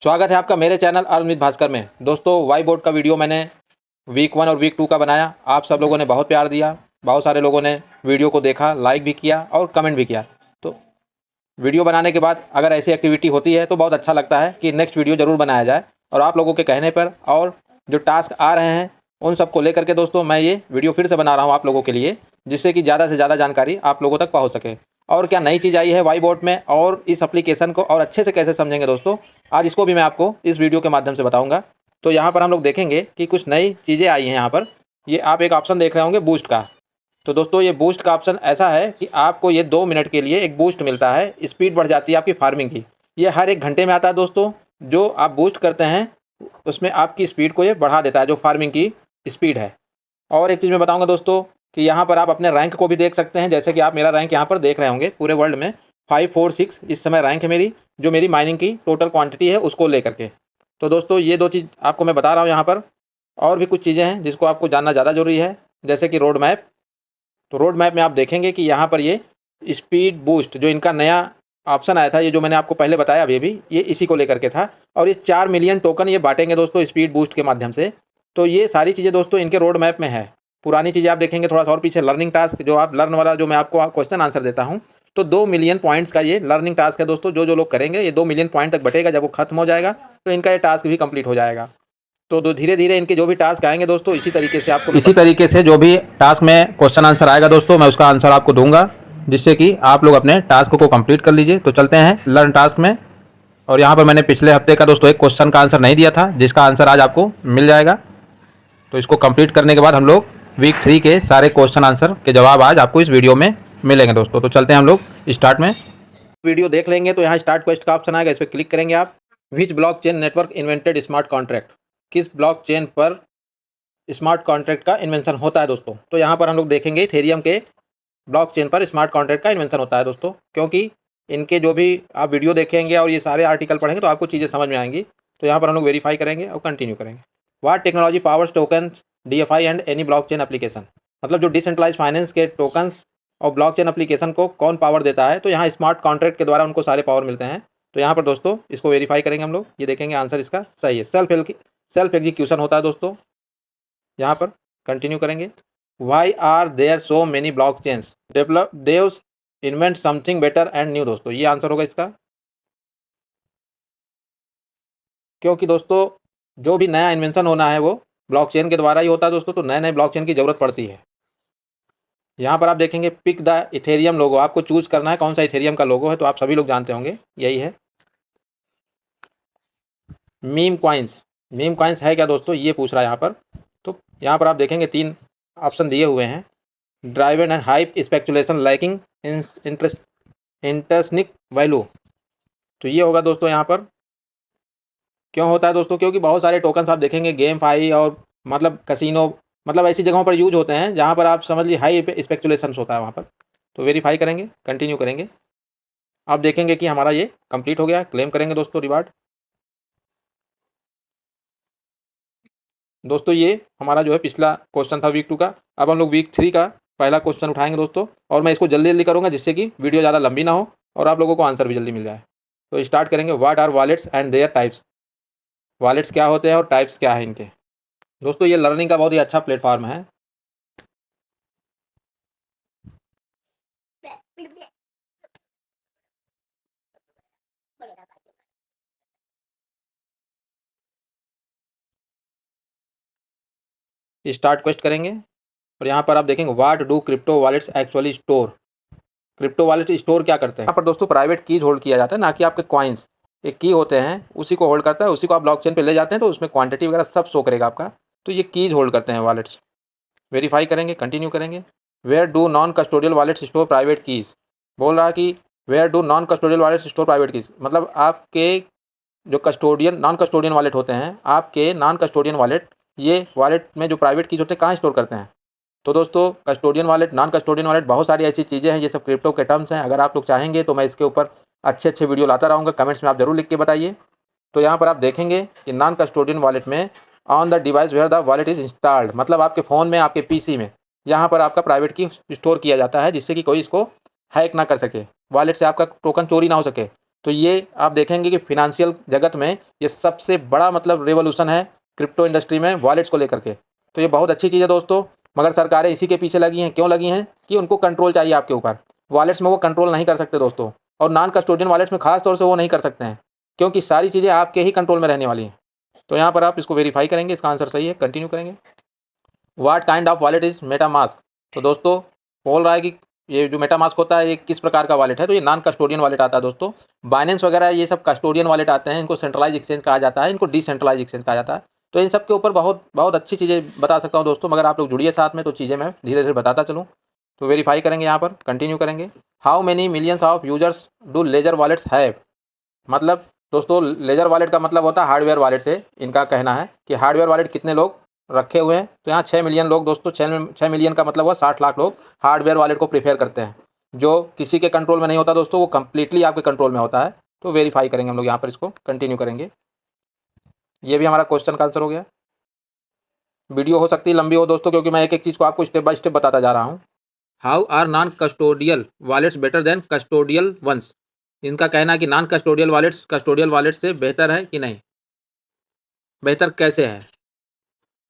स्वागत है आपका मेरे चैनल अमित भास्कर में। दोस्तों, वाई बोर्ड का वीडियो मैंने वीक 1 और वीक 2 का बनाया। आप सब लोगों ने बहुत प्यार दिया, बहुत सारे लोगों ने वीडियो को देखा, लाइक भी किया और कमेंट भी किया। तो वीडियो बनाने के बाद अगर ऐसी एक्टिविटी होती है तो बहुत अच्छा लगता है कि नेक्स्ट वीडियो ज़रूर बनाया जाए। और आप लोगों के कहने पर और जो टास्क आ रहे हैं उन सबको लेकर के दोस्तों मैं ये वीडियो फिर से बना रहा हूँ आप लोगों के लिए, जिससे कि ज़्यादा से ज़्यादा जानकारी आप लोगों तक पहुँच सके। और क्या नई चीज़ आई है वाई बोर्ड में और इस एप्लीकेशन को और अच्छे से कैसे समझेंगे दोस्तों, आज इसको भी मैं आपको इस वीडियो के माध्यम से बताऊँगा। तो यहाँ पर हम लोग देखेंगे कि कुछ नई चीज़ें आई हैं यहाँ पर। ये आप एक ऑप्शन देख रहे होंगे बूस्ट का। तो दोस्तों ये बूस्ट का ऑप्शन ऐसा है कि आपको ये 2 मिनट के लिए एक बूस्ट मिलता है, स्पीड बढ़ जाती है आपकी फार्मिंग की। ये हर 1 घंटे में आता है दोस्तों। जो आप बूस्ट करते हैं उसमें आपकी स्पीड को ये बढ़ा देता है, जो फार्मिंग की स्पीड है। और एक चीज़ मैं बताऊंगा दोस्तों कि यहाँ पर आप अपने रैंक को भी देख सकते हैं। जैसे कि आप मेरा रैंक यहाँ पर देख रहे होंगे, पूरे वर्ल्ड में 546 इस समय रैंक है मेरी, जो मेरी माइनिंग की टोटल क्वांटिटी है उसको लेकर के। तो दोस्तों ये 2 चीज़ आपको मैं बता रहा हूँ यहाँ पर। और भी कुछ चीज़ें हैं जिसको आपको जानना ज़्यादा ज़रूरी है, जैसे कि रोड मैप। तो रोड मैप में आप देखेंगे कि यहाँ पर ये स्पीड बूस्ट जो इनका नया ऑप्शन आया था, ये जो मैंने आपको पहले बताया अभी ये इसी को लेकर के था। और ये 4 मिलियन टोकन ये बांटेंगे दोस्तों स्पीड बूस्ट के माध्यम से। तो ये सारी चीज़ें दोस्तों इनके रोड मैप में है। पुरानी चीज़ें आप देखेंगे थोड़ा सा और पीछे, लर्निंग टास्क जो आप लर्न वाला जो मैं आपको क्वेश्चन आंसर देता हूँ, तो 2 मिलियन पॉइंट्स का ये लर्निंग टास्क है दोस्तों। जो लोग करेंगे ये 2 मिलियन पॉइंट तक बटेगा। जब वो खत्म हो जाएगा तो इनका ये टास्क भी कंप्लीट हो जाएगा। तो धीरे धीरे इनके जो भी टास्क आएंगे दोस्तों, इसी तरीके से जो भी टास्क में क्वेश्चन आंसर आएगा दोस्तों, मैं उसका आंसर आपको दूंगा, जिससे कि आप लोग अपने टास्क को कंप्लीट कर लीजिए। तो चलते हैं लर्न टास्क में। और यहाँ पर मैंने पिछले हफ्ते का दोस्तों एक क्वेश्चन का आंसर नहीं दिया था, जिसका आंसर आज आपको मिल जाएगा। तो इसको कंप्लीट करने के बाद हम लोग वीक 3 के सारे क्वेश्चन आंसर के जवाब आज आपको इस वीडियो में मिलेंगे दोस्तों। तो चलते हैं हम लोग स्टार्ट में। वीडियो देख लेंगे तो यहाँ स्टार्ट क्वेश्चन का ऑप्शन आएगा, इस पर क्लिक करेंगे आप। Which blockchain network invented smart contract? किस ब्लॉकचेन पर स्मार्ट कॉन्ट्रैक्ट का इन्वेंशन होता है दोस्तों? तो यहाँ पर हम लोग देखेंगे इथेरियम के ब्लॉकचेन पर स्मार्ट कॉन्ट्रैक्ट का इन्वेंशन होता है दोस्तों। क्योंकि इनके जो भी आप वीडियो देखेंगे और ये सारे आर्टिकल पढ़ेंगे तो आपको चीज़ें समझ में आएंगी। तो यहाँ पर हम लोग वेरीफाई करेंगे और कंटिन्यू करेंगे। What technology powers tokens DFI and any blockchain application? मतलब जो डिसेंट्रलाइज फाइनेंस के टोकन्स और ब्लॉकचेन एप्लीकेशन को कौन पावर देता है? तो यहाँ स्मार्ट कॉन्ट्रैक्ट के द्वारा उनको सारे पावर मिलते हैं। तो यहाँ पर दोस्तों इसको वेरीफाई करेंगे हम लोग, ये देखेंगे आंसर इसका सही है। सेल्फ एग्जीक्यूशन होता है दोस्तों। यहाँ पर कंटिन्यू करेंगे। Why are there so many blockchains? Develop devs invent something better and new. दोस्तों ये आंसर होगा इसका, क्योंकि दोस्तों जो भी नया इन्वेंशन होना है वो ब्लॉकचेन के द्वारा ही होता है दोस्तों। तो नए नए ब्लॉकचेन की ज़रूरत पड़ती है। यहाँ पर आप देखेंगे पिक द इथेरियम लोगो, आपको चूज करना है कौन सा इथेरियम का लोगो है। तो आप सभी लोग जानते होंगे यही है मीम कॉइन्स। मीम कॉइन्स है क्या दोस्तों, ये पूछ रहा है यहाँ पर। तो यहाँ पर आप देखेंगे 3 ऑप्शन दिए हुए हैं। Driven and hype speculation lacking interest intrinsic value. तो ये होगा दोस्तों यहाँ पर। क्यों होता है दोस्तों? क्योंकि बहुत सारे टोकन्स आप देखेंगे गेम फाई और मतलब कसिनो, मतलब ऐसी जगहों पर यूज होते हैं जहाँ पर आप समझ लीजिए हाई स्पेकुलेशंस होता है वहाँ पर। तो वेरीफाई करेंगे, कंटिन्यू करेंगे। आप देखेंगे कि हमारा ये कंप्लीट हो गया। क्लेम करेंगे दोस्तों रिवार्ड। दोस्तों ये हमारा जो है पिछला क्वेश्चन था वीक 2 का। अब हम लोग वीक 3 का पहला क्वेश्चन उठाएंगे दोस्तों। और मैं इसको जल्दी जल्दी करूँगा, जिससे कि वीडियो ज़्यादा लंबी ना हो और आप लोगों को आंसर भी जल्दी मिल जाए। तो स्टार्ट करेंगे। What are wallets and their types? Wallets क्या होते हैं और टाइप्स क्या है इनके? दोस्तों ये लर्निंग का बहुत ही अच्छा प्लेटफॉर्म है। स्टार्ट क्वेस्ट करेंगे और यहाँ पर आप देखेंगे what do crypto wallets actually store? Crypto wallet store क्या करते हैं? यहाँ पर दोस्तों प्राइवेट कीज होल्ड किया जाता है, ना कि आपके कॉइन्स। एक की होते हैं उसी को होल्ड करता है, उसी को आप ब्लॉकचेन पे ले जाते हैं तो उसमें क्वांटिटी वगैरह सब शो करेगा आपका। तो ये कीज होल्ड करते हैं वॉलेट्स। वेरीफाई करेंगे, कंटिन्यू करेंगे। Where do non custodial wallets store private keys? बोल रहा है कि where do non custodial wallets store private keys, मतलब आपके जो कस्टोडियन नॉन कस्टोडियन वॉलेट होते हैं, आपके नॉन कस्टोडियन वॉलेट, ये वॉलेट में जो प्राइवेट कीज होते हैं कहाँ स्टोर करते हैं? तो दोस्तों custodian wallet, non custodian wallet, बहुत सारी ऐसी चीज़ें हैं, ये सब क्रिप्टो के टर्म्स हैं। अगर आप लोग चाहेंगे तो मैं इसके ऊपर अच्छे अच्छे वीडियो लाता रहूँगा, कमेंट्स में आप जरूर लिख के बताइए। तो यहाँ पर आप देखेंगे कि नॉन कस्टोडियन वॉलेट में on the device where the wallet is installed, मतलब आपके फ़ोन में, आपके पीसी में, यहाँ पर आपका प्राइवेट की स्टोर किया जाता है, जिससे कि कोई इसको हैक ना कर सके, वॉलेट से आपका टोकन चोरी ना हो सके। तो ये आप देखेंगे कि फिनेंशियल जगत में ये सबसे बड़ा मतलब रिवॉल्यूशन है क्रिप्टो इंडस्ट्री में वॉलेट्स को लेकर के। तो ये बहुत अच्छी चीज़ है दोस्तों, मगर सरकारें इसी के पीछे लगी हैं। क्यों लगी हैं? कि उनको कंट्रोल चाहिए आपके ऊपर। वॉलेट्स में वो कंट्रोल नहीं कर सकते दोस्तों, और नॉन कस्टोडियन वॉलेट्स में खास तौर से वो नहीं कर सकते हैं, क्योंकि सारी चीज़ें आपके ही कंट्रोल में रहने वाली हैं। तो यहाँ पर आप इसको वेरीफाई करेंगे, इसका आंसर सही है। कंटिन्यू करेंगे। What kind of wallet is MetaMask? तो दोस्तों बोल रहा है कि ये जो मेटामास्क होता है ये किस प्रकार का वॉलेट है? तो ये नॉन कस्टोडियन वॉलेट आता है दोस्तों। बाइनेंस वगैरह ये सब कस्टोडियन वॉलेट आते हैं, इनको सेंट्रलाइज एक्सचेंज कहा जाता है, इनको डिसेंट्रलाइज एक्सचेंज कहा जाता है। तो इन सब के ऊपर बहुत बहुत अच्छी चीज़ें बता सकता हूँ दोस्तों, मगर आप लोग जुड़िए साथ में, तो चीज़ें मैं धीरे धीरे बताता चलूँ। तो वेरीफाई करेंगे, यहाँ पर कंटिन्यू करेंगे। How many millions of users do ledger wallets have? मतलब दोस्तों लेजर वॉलेट का मतलब होता है हार्डवेयर वॉलेट से। इनका कहना है कि हार्डवेयर वॉलेट कितने लोग रखे हुए हैं, तो यहाँ 6 मिलियन लोग दोस्तों। 6 मिलियन का मतलब हुआ 60 लाख लोग हार्डवेयर वॉलेट को प्रीफेयर करते हैं। जो किसी के कंट्रोल में नहीं होता दोस्तों, वो कंप्लीटली आपके कंट्रोल में होता है। तो वेरीफाई करेंगे हम लोग यहाँ पर, इसको कंटिन्यू करेंगे। ये भी हमारा क्वेश्चन का आंसर हो गया। वीडियो हो सकती है लंबी हो दोस्तों, क्योंकि मैं एक एक चीज़ को आपको स्टेप बाय स्टेप बताता जा रहा हूँ। How are non custodial wallets better than custodial ones? इनका कहना है कि non custodial wallets custodial wallet से बेहतर है कि नहीं, बेहतर कैसे है?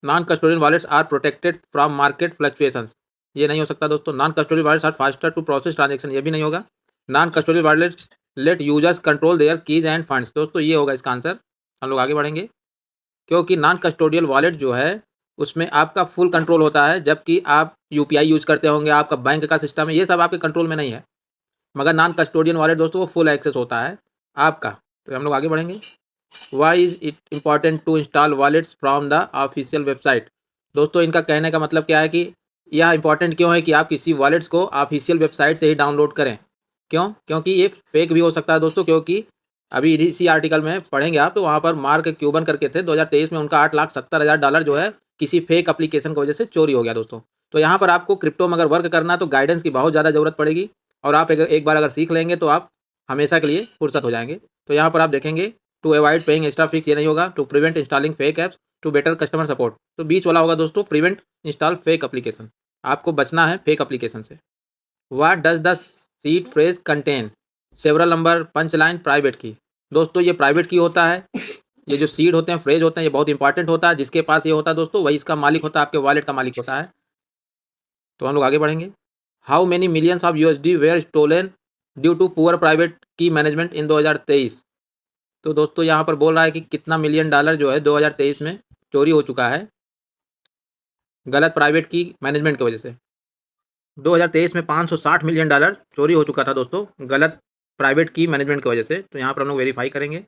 Non custodial wallets are protected from market fluctuations. ये नहीं हो सकता दोस्तों। Non custodial wallets are faster to process transaction. ये भी नहीं होगा। Non custodial wallets let users control their keys and funds. दोस्तों ये होगा इसका आंसर। हम लोग आगे बढ़ेंगे, क्योंकि नॉन कस्टोडियल वॉलेट जो है उसमें आपका फुल कंट्रोल होता है, जबकि आप यूपीआई यूज करते होंगे, आपका बैंक का सिस्टम है, ये सब आपके कंट्रोल में नहीं है। मगर नॉन कस्टोडियन वॉलेट दोस्तों वो फुल एक्सेस होता है आपका। तो हम लोग आगे बढ़ेंगे। Why is it important to install wallets from the official website? दोस्तों इनका कहने का मतलब क्या है कि यह इंपॉर्टेंट क्यों है कि आप किसी वॉलेट्स को ऑफिशियल वेबसाइट से ही डाउनलोड करें? क्यों? क्योंकि ये फेक भी हो सकता है दोस्तों, क्योंकि अभी इसी आर्टिकल में पढ़ेंगे आप, तो वहाँ पर मार्क क्यूबन करके थे 2023 में, उनका $8,70,000 जो है किसी फेक एप्लीकेशन की वजह से चोरी हो गया दोस्तों। तो यहाँ पर आपको क्रिप्टो में अगर वर्क करना है तो गाइडेंस की बहुत ज़्यादा ज़रूरत पड़ेगी, और आप एक बार अगर सीख लेंगे तो आप हमेशा के लिए फुर्सत हो जाएंगे। तो यहाँ पर आप देखेंगे to avoid paying extra fees, ये नहीं होगा। To prevent installing fake apps, to better customer support, तो बीच वाला होगा दोस्तों प्रिवेंट इंस्टॉल फेक एप्लीकेशन। आपको बचना है फेक एप्लीकेशन से। What does the seed phrase contain? Several number punch line private key. दोस्तों ये प्राइवेट की होता है। ये जो सीड होते हैं, फ्रेज होते हैं, ये बहुत इंपॉर्टेंट होता है। जिसके पास ये होता है दोस्तों वही इसका मालिक होता है, आपके वॉलेट का मालिक होता है। तो हम लोग आगे बढ़ेंगे। How many millions of USD were stolen due to poor private key management in 2023? तो दोस्तों यहाँ पर बोल रहा है कि कितना मिलियन डॉलर जो है 2023 में चोरी हो चुका है गलत प्राइवेट की मैनेजमेंट की वजह से। 2023 में $560 मिलियन चोरी हो चुका था दोस्तों, गलत प्राइवेट की मैनेजमेंट की वजह से। तो यहाँ पर हम लोग वेरीफाई करेंगे,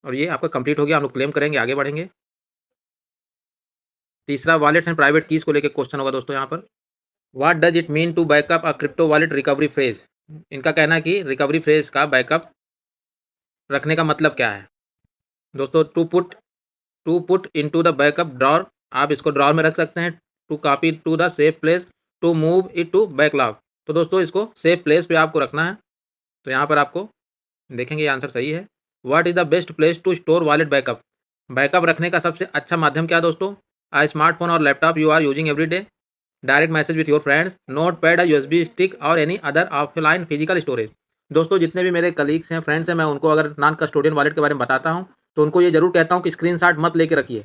और ये आपका कंप्लीट हो गया। हम लोग क्लेम करेंगे, आगे बढ़ेंगे। तीसरा वॉलेट्स एंड प्राइवेट कीज को लेकर क्वेश्चन होगा दोस्तों यहाँ पर। What does it mean to backup a crypto wallet recovery phrase? इनका कहना है कि रिकवरी फ्रेज का बैकअप रखने का मतलब क्या है दोस्तों? To put into the backup drawer, आप इसको ड्रॉर में रख सकते हैं। To copy to the safe place, to move it to backlog. तो दोस्तों इसको सेफ प्लेस पे आपको रखना है। तो यहाँ पर आपको देखेंगे ये आंसर सही है। What is the best place to store wallet backup? Backup रखने का सबसे अच्छा माध्यम क्या है दोस्तों? स्मार्टफोन और laptop you are using every day, direct message with your friends, note pad, USB stick और any other offline physical storage. दोस्तों जितने भी मेरे कलीग्स हैं, फ्रेंड्स हैं, मैं उनको अगर नॉन कस्टोडियन वॉलेट के बारे में बताता हूँ तो उनको ये जरूर कहता हूँ कि स्क्रीनशॉट मत लेके रखिए,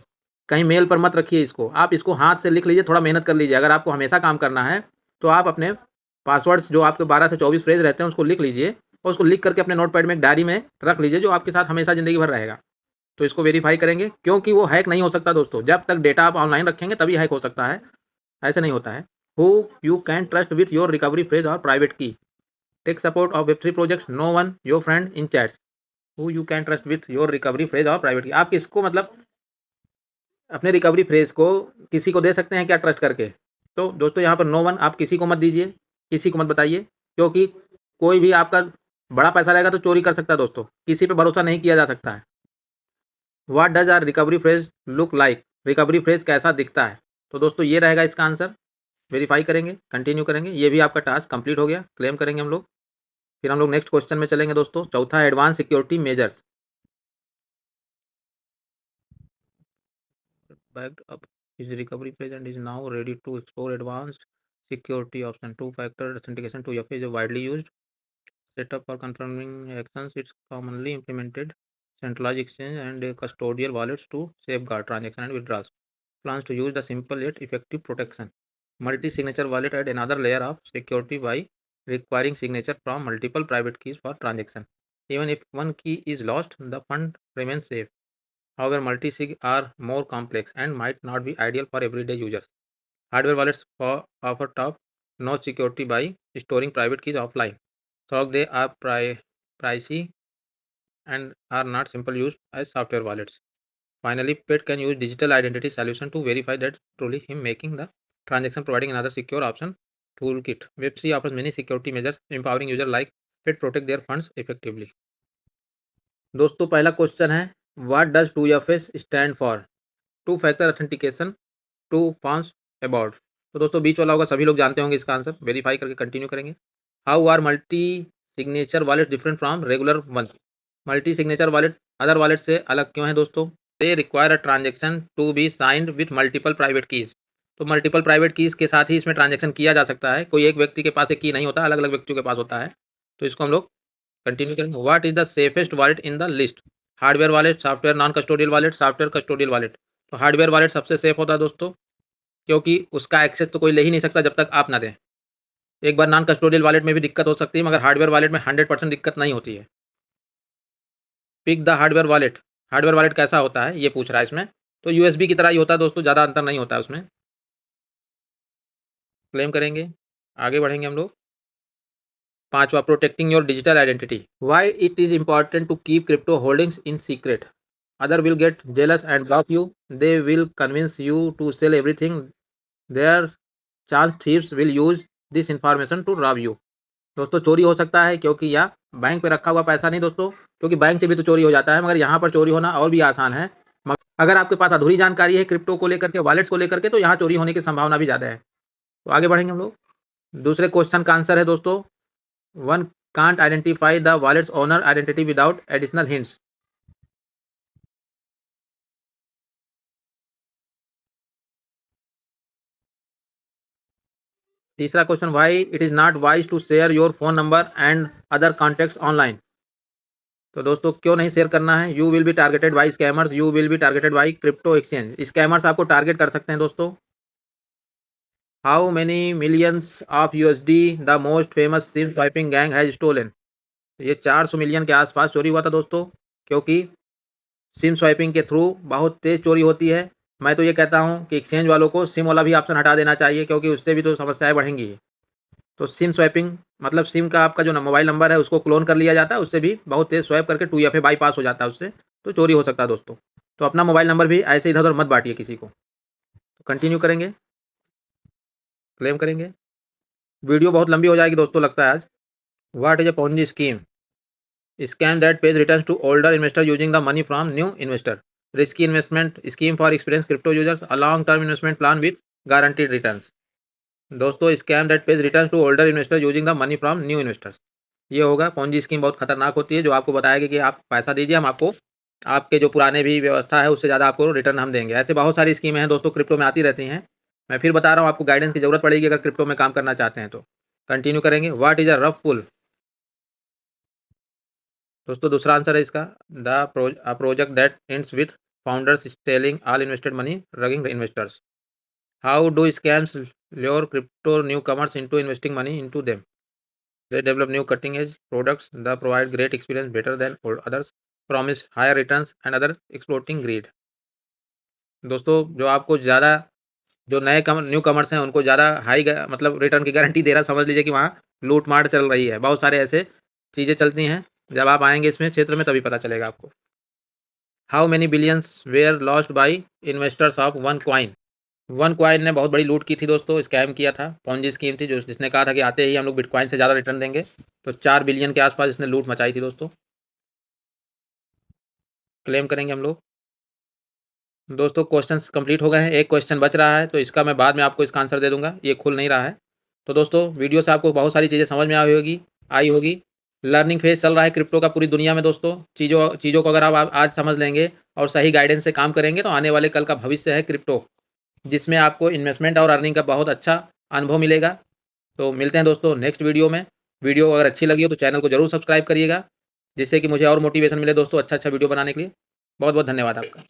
कहीं मेल पर मत रखिए इसको, आप इसको हाथ से लिख लीजिए, थोड़ा मेहनत कर लीजिए। अगर आपको हमेशा काम करना है तो आप अपने पासवर्ड्स जो आपके 12 से 24 फ्रेज रहते हैं उसको लिख लीजिए, और उसको लिख करके अपने नोट पैड में एक डायरी में रख लीजिए, जो आपके साथ हमेशा ज़िंदगी भर रहेगा। तो इसको वेरीफाई करेंगे, क्योंकि वो हैक नहीं हो सकता दोस्तों। जब तक डेटा आप ऑनलाइन रखेंगे तभी हैक हो सकता है, ऐसे नहीं होता है। Who you can trust with your recovery phrase और private key, tech support of वेब3 projects, no one your friend in chats. Who you can trust with your recovery phrase और प्राइवेट की, आप किसको मतलब अपने रिकवरी फ्रेज को किसी को दे सकते हैं क्या ट्रस्ट करके? तो दोस्तों यहाँ पर नो वन, आप किसी को मत दीजिए, किसी को मत बताइए, क्योंकि कोई भी आपका बड़ा पैसा रहेगा तो चोरी कर सकता है दोस्तों, किसी पे भरोसा नहीं किया जा सकता है। What does our recovery phrase look like? Recovery phrase कैसा दिखता है? तो दोस्तों ये रहेगा इसका आंसर। वेरीफाई करेंगे, कंटिन्यू करेंगे। ये भी आपका टास्क कंप्लीट हो गया, क्लेम करेंगे हम लोग। फिर हम लोग नेक्स्ट क्वेश्चन में चलेंगे दोस्तों। चौथा, advance security measures. backed up his recovery page and is now ready to explore advanced security option, two factor authentication, 2FA is widely used setup for confirming actions. It's commonly implemented centralized exchange and custodial wallets to safeguard transaction and withdrawals. Plans to use the simple yet effective protection. Multi-signature wallet add another layer of security by requiring signature from multiple private keys for transaction. Even if one key is lost, the fund remains safe. However, multi-sig are more complex and might not be ideal for everyday users. Hardware wallets offer top-notch security by storing private keys offline. So they are pricey and are not simple use as software wallets. Finally, Pet can use digital identity solution to verify that truly him making the transaction, providing another secure option toolkit. Web3 offers many security measures empowering users like Pet protect their funds effectively. दोस्तों पहला question है what does 2FA stand for? Two factor authentication two forms about. तो दोस्तों बीच वाला होगा, सभी लोग जानते होंगे इसका आंसर। वेरीफाई करके कंटिन्यू करेंगे। How are multi signature wallet different from regular one? Multi signature wallet other wallet से अलग क्यों है दोस्तों? They require a transaction to be signed with multiple private keys. तो मल्टीपल प्राइवेट कीज के साथ ही इसमें ट्रांजेक्शन किया जा सकता है। कोई एक व्यक्ति के पास एक की नहीं होता, अलग अलग व्यक्तियों के पास होता है। तो इसको हम लोग कंटिन्यू करेंगे। What is the safest wallet in the list? Hardware wallet, software non custodial wallet, software custodial wallet. तो हार्डवेयर वॉलेट सबसे सेफ होता है दोस्तों, क्योंकि उसका एक्सेस तो कोई ले ही नहीं सकता जब तक आप ना दें। एक बार नॉन कस्टोडियल वॉलेट में भी दिक्कत हो सकती है, मगर हार्डवेयर वॉलेट में 100% दिक्कत नहीं होती है। Pick the hardware wallet. Hardware wallet कैसा होता है ये पूछ रहा है इसमें। तो यूएसबी की तरह ही होता है दोस्तों, ज़्यादा अंतर नहीं होता है उसमें। क्लेम करेंगे, आगे बढ़ेंगे हम लोग। पांचवा, protecting your digital identity. Why it is important to keep crypto holdings in secret? Other will get jealous and block you. They will convince you to sell everything. There chance thieves will use this information to rob you. दोस्तों चोरी हो सकता है, क्योंकि यह bank पे रखा हुआ पैसा नहीं दोस्तों, क्योंकि बैंक से भी तो चोरी हो जाता है, मगर यहाँ पर चोरी होना और भी आसान है। अगर आपके पास अधूरी जानकारी है क्रिप्टो को लेकर के, वॉलेट्स को लेकर के, तो यहाँ चोरी होने की संभावना भी ज़्यादा है। तो आगे बढ़ेंगे हम लोग। दूसरे क्वेश्चन का आंसर है दोस्तों, one can't identify the wallets owner identity without additional hints. तीसरा question, why it is not wise to share your phone number and other contacts online? तो दोस्तों क्यों नहीं शेयर करना है? You will be targeted by scammers, you will be targeted by crypto exchange. Scammers आपको target कर सकते हैं दोस्तों। How many millions of USD the most famous SIM swiping gang has stolen? ये 400 मिलियन के आसपास चोरी हुआ था दोस्तों, क्योंकि सिम स्वाइपिंग के थ्रू बहुत तेज़ चोरी होती है। मैं तो ये कहता हूँ कि एक्सचेंज वालों को सिम वाला भी ऑप्शन हटा देना चाहिए, क्योंकि उससे भी तो समस्याएं बढ़ेंगी। तो सिम स्वैपिंग मतलब सिम का आपका जो मोबाइल नंबर है उसको क्लोन कर लिया जाता है, उससे भी बहुत तेज़ स्वैप करके 2FA बाईपास हो जाता है, उससे तो चोरी हो सकता है दोस्तों। तो अपना मोबाइल नंबर भी ऐसे इधर उधर मत बांटिए किसी को। तो कंटिन्यू करेंगे, क्लेम करेंगे। वीडियो बहुत लंबी हो जाएगी दोस्तों लगता है आज। What is a Ponzi scheme? Scam that pays return to older investor using the money from new investor. Risky investment scheme for experience crypto users, a long term investment plan with guaranteed returns. दोस्तों scam that pays return to older investor using the money from new investors, ये होगा। Ponzi scheme बहुत खतरनाक होती है, जो आपको बताएगी कि आप पैसा दीजिए, हम आपको आपके जो पुराने भी व्यवस्था है उससे ज़्यादा आपको रिटर्न हम देंगे। ऐसे बहुत सारी स्कीमें हैं दोस्तों, क्रिप्टो में आती रहती हैं। मैं फिर बता रहा हूँ, आपको गाइडेंस की ज़रूरत पड़ेगी अगर क्रिप्टो में काम करना चाहते हैं तो। कंटिन्यू करेंगे। What is a rug pull? दोस्तों दूसरा आंसर है इसका, the project that ends with founders stealing all invested money rugging investors. How do scams lure crypto newcomers into investing money into them? They develop new cutting edge products that provide great experience better than others, promise higher returns and other exploiting greed। दोस्तों जो आपको ज़्यादा, जो new commerce हैं उनको ज़्यादा high मतलब return की गारंटी दे रहा, समझ लीजिए कि वहाँ लूट मार चल रही है। बहुत सारे ऐसे चीज़ें चलती हैं, जब आप आएंगे इसमें क्षेत्र में तभी पता चलेगा आपको। How many billions where lost by investors of one coin? One coin ने बहुत बड़ी लूट की थी दोस्तों, स्कैम किया था, पॉन्जी स्कीम थी, जो जिसने कहा था कि आते ही हम लोग बिटकॉइन से ज़्यादा रिटर्न देंगे। तो 4 बिलियन के आसपास इसने लूट मचाई थी दोस्तों। क्लेम करेंगे हम लोग। दोस्तों क्वेश्चंस कंप्लीट हो गए हैं, एक क्वेश्चन बच रहा है, तो इसका मैं बाद में आपको इसका आंसर दे दूंगा, ये खुल नहीं रहा है। तो दोस्तों वीडियो से आपको बहुत सारी चीज़ें समझ में आई होगी। लर्निंग फेज चल रहा है क्रिप्टो का पूरी दुनिया में दोस्तों। चीज़ों को अगर आप आज समझ लेंगे और सही गाइडेंस से काम करेंगे, तो आने वाले कल का भविष्य है क्रिप्टो, जिसमें आपको इन्वेस्टमेंट और अर्निंग का बहुत अच्छा अनुभव मिलेगा। तो मिलते हैं दोस्तों नेक्स्ट वीडियो में। वीडियो अगर अच्छी लगी हो तो चैनल को ज़रूर सब्सक्राइब करिएगा, जिससे कि मुझे और मोटिवेशन मिले दोस्तों अच्छा-अच्छा वीडियो बनाने के लिए। बहुत-बहुत धन्यवाद आपका।